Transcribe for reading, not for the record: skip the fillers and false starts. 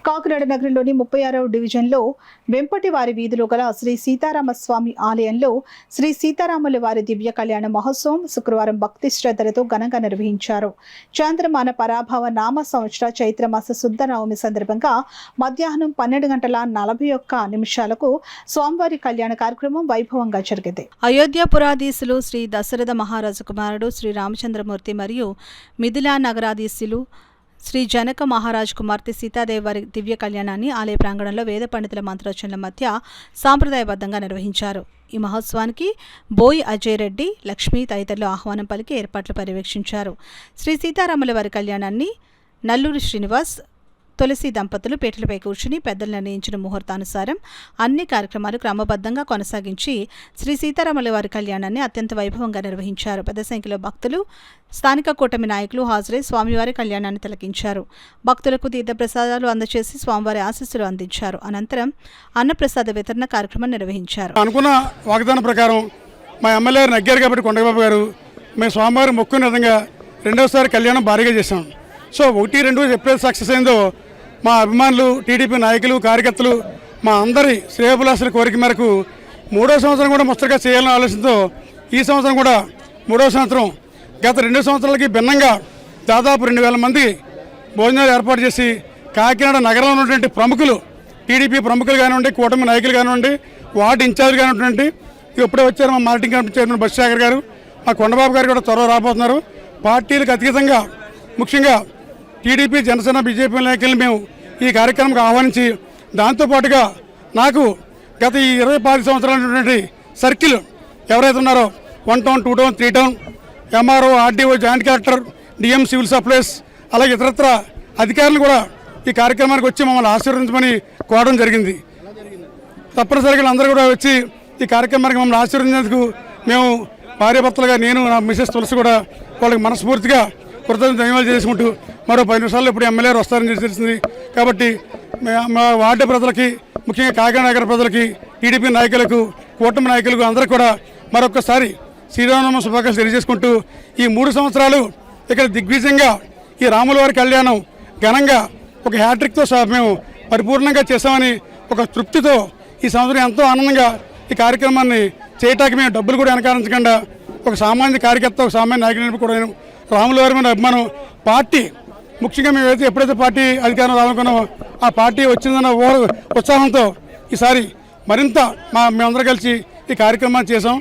కాకినాడ నగరంలోని 36వ డివిజన్లో వెంపటివారి వీధిలో గల శ్రీ సీతారామస్వామి ఆలయంలో శ్రీ సీతారాముల వారి దివ్య కళ్యాణ మహోత్సవం శుక్రవారం భక్తి శ్రద్ధలతో ఘనంగా నిర్వహించారు. చాంద్రమాన పరాభవ నామ సంవత్సర చైత్రమాస శుద్ధ నవమి సందర్భంగా మధ్యాహ్నం 12:41 స్వామివారి కళ్యాణ కార్యక్రమం వైభవంగా జరిగింది. అయోధ్య పురాధీశులు శ్రీ దశరథ మహారాజు కుమారుడు శ్రీ రామచంద్రమూర్తి మరియు మిథిలా నగరాధీశులు శ్రీ జనక మహారాజ్ కుమార్తె సీతాదేవి వారి దివ్య కళ్యాణాన్ని ఆలయ ప్రాంగణంలో వేద పండితుల మంత్రోచ్చరణల మధ్య సాంప్రదాయబద్ధంగా నిర్వహించారు. ఈ మహోత్సవానికి బోయి అజయ్ రెడ్డి, లక్ష్మి తదితరులు ఆహ్వానం పలికి ఏర్పాట్లు పర్యవేక్షించారు. శ్రీ సీతారాముల వారి కళ్యాణాన్ని నల్లూరి శ్రీనివాస్, తులసి దంపతులు పీటలపై కూర్చుని పెద్దలు నిర్ణయించిన ముహూర్తానుసారం అన్ని కార్యక్రమాలు క్రమబద్ధంగా కొనసాగించి శ్రీ సీతారాముల వారి కళ్యాణాన్ని అత్యంత వైభవంగా నిర్వహించారు. పెద్ద సంఖ్యలో భక్తులు, స్థానిక కూటమి నాయకులు హాజరై స్వామివారి కళ్యాణాన్ని తిలకించారు. భక్తులకు తీర్థప్రసాదాలు అందజేసి స్వామివారి ఆశీస్సులు అందించారు. అనంతరం అన్నప్రసాద వితరణ కార్యక్రమం నిర్వహించారు. అనుకున్న వాగ్దానం ప్రకారం మా ఎమ్మెల్యే నగ్గారు కాబట్టి కొండబాబు గారు మేము స్వామివారి మొక్కున్న విధంగా రెండోసారి కళ్యాణం భారీగా చేశాం. సో 1-2 ఎప్పుడైతే సక్సెస్ అయిందో మా అభిమానులు, టీడీపీ నాయకులు, కార్యకర్తలు, మా అందరి శ్రేయోభిలాషుల కోరిక మేరకు 3వ సంవత్సరం కూడా ముచ్చటగా చేయాలని ఆలోచనతో ఈ సంవత్సరం కూడా 3వ సంవత్సరం గత 2 సంవత్సరాలకి భిన్నంగా దాదాపు 2,000 మంది భోజనాలు ఏర్పాటు చేసి కాకినాడ నగరంలో ఉన్నటువంటి ప్రముఖులు, టీడీపీ ప్రముఖులు కానివ్వండి, కూటమి నాయకులు కానివ్వండి, వార్డు ఇన్ఛార్జ్ కానివ్వండి, ఇప్పుడే వచ్చారు మా మార్కెటింగ్ కమిటీ చైర్మన్ బస్సాగర్ గారు, మా కొండబాబు గారు కూడా త్వరలో రాబోతున్నారు. పార్టీలకు అతీతంగా ముఖ్యంగా టీడీపీ, జనసేన, బీజేపీ నాయకులను మేము ఈ కార్యక్రమంకి ఆహ్వానించి దాంతోపాటుగా నాకు గత ఈ 25 సంవత్సరాలు సర్కిల్ ఎవరైతే ఉన్నారో 1 town, 2 town, 3 town, MRO, RDO, joint collector, DM, civil supplies, అలాగే ఇతరత్ర అధికారులు కూడా ఈ కార్యక్రమానికి వచ్చి మమ్మల్ని ఆశీర్వదించమని కోరడం జరిగింది. తప్పనిసరిగా అందరూ కూడా వచ్చి ఈ కార్యక్రమానికి మమ్మల్ని ఆశీర్వదించేందుకు మేము భార్యాభర్తలుగా నేను, నా మిసెస్ తులసి కూడా వాళ్ళకి మనస్ఫూర్తిగా కృతజ్ఞతలు ధన్యవాదాలు చేసుకుంటూ మరో 10 నిమిషాల్లో ఇప్పుడు ఎమ్మెల్యే వస్తారని తెలిసింది. కాబట్టి మా వార్డు ప్రజలకి, ముఖ్యంగా కాకినాడ నగర ప్రజలకి, టీడీపీ నాయకులకు, కూటమి నాయకులకు అందరూ కూడా మరొకసారి శ్రీరామనవమి శుభాకాంక్షలు తెలియజేసుకుంటూ ఈ 3 సంవత్సరాలు ఇక్కడ దిగ్విజయంగా ఈ రాముల వారి కళ్యాణం ఘనంగా ఒక హ్యాట్రిక్తో మేము పరిపూర్ణంగా చేశామని ఒక తృప్తితో ఈ సంవత్సరం ఎంతో ఆనందంగా ఈ కార్యక్రమాన్ని చేయటానికి మేము డబ్బులు కూడా వెనకారించకుండా ఒక సామాన్య కార్యకర్త, ఒక సామాన్య నాయకుడిని కూడా నేను రాముల వారి మీద అభిమానం, పార్టీ ముఖ్యంగా మేమైతే ఎప్పుడైతే పార్టీ అధికారం రావాలనుకున్నామో ఆ పార్టీ వచ్చిందన్న ఉత్సాహంతో ఈసారి మరింత మేమందరం కలిసి ఈ కార్యక్రమాన్ని చేసాం.